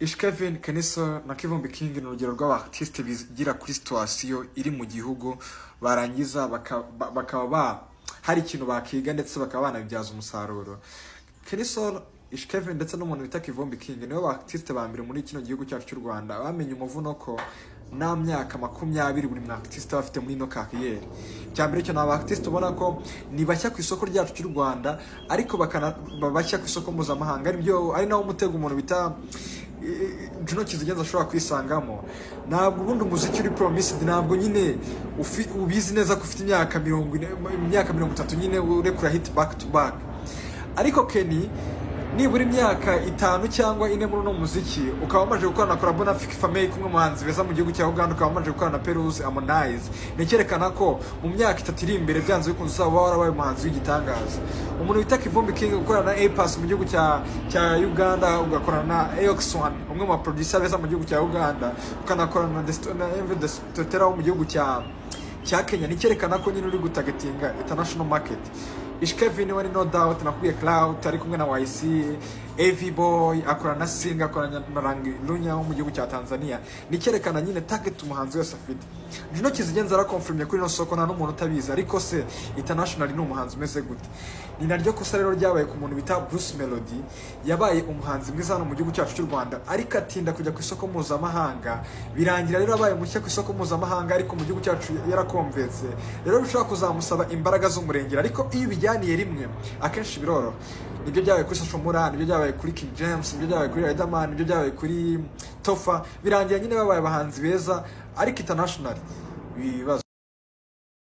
Kevin Keniso na Kivumbi King ni urugero rw'abartiste bigira kuri situation iri mu gihugu barangiza bakaba hari ikintu bakiga ndetse bakaba banabyaza umusaruro. Keniso Kevin ndetse n'umuntu bita Kivumbi King nibo bartiste ba mbere muri kino gihugu cyacu cy'u Rwanda bamenye umuvuno ko na myaka 20 buri artiste bafite muri no carrière. Cyambere cyo n'abartiste ubona ko ni bashya ku isoko ryacu cy'u Rwanda ariko babashya ku isoko mpuzamahanga ari nawo umutego umuntu bita Juno Kizigenza ashobora kwisangamo. Ntabwo ubundi umuziki uri promised, ntabwo nyine ubizi neza ko ufite imyaka 30 nyine urekura hit back to back. Ariko Kenny nibura imyaka 5 cyangwa 4 muri no muziki ukaba amaje gukorana na collabo na Family kumwe muhanzi beza mu gihugu cya Uganda, ukaba amaje gukorana na Perus Harmonize, nekerekana ko mu myaka 3 iri imbere byanze bikunze uzaba warabaye umuhanzi w'igitangaza. Umuntu bita Kivumbi King ukorana na A-Pass mu gihugu cya Uganda, ugakorana na Aox1 umwe mu producer beza mu gihugu cya Uganda, ukanakorana na Envy Totera mu gihugu cya Kenya, nekerekana ko nyine uri gutagetinga international market. Kevin wari no doubt nakuye Cloud ari kumwe na YC AV Boy akorana na Singa akorana na Rangi Lunya mu gihugu cya Tanzania, nikerekana nyine target umuhanzi wese afite. Juno Kizigenza ara confirmye kuri no soko nta n'umuntu utabizi, ariko se international ni umuhanzi umeze gute. Ni naryo kosa rero ryabaye ku muntu bita Bruce Melody, yabaye umuhanzi mwiza hano mu gihugu cyacu cy'u Rwanda ariko atinda kujya ku isoko mpuzamahanga, birangira rero abaye mushya ku isoko mpuzamahanga ariko mu gihugu cyacu yarakonvense. Rero bishobora kuzamusaba imbaraga z'umurengera, ariko iyo bijyaniye rimwe akenshi biroro. Nibyo byabaye kuri Social Mura, nibyo byabaye kuri King James, nibyo byabaye kuri Riderman, nibyo byabaye kuri Tofa, birangira nyine babaye abahanzi beza ariko international bibazo.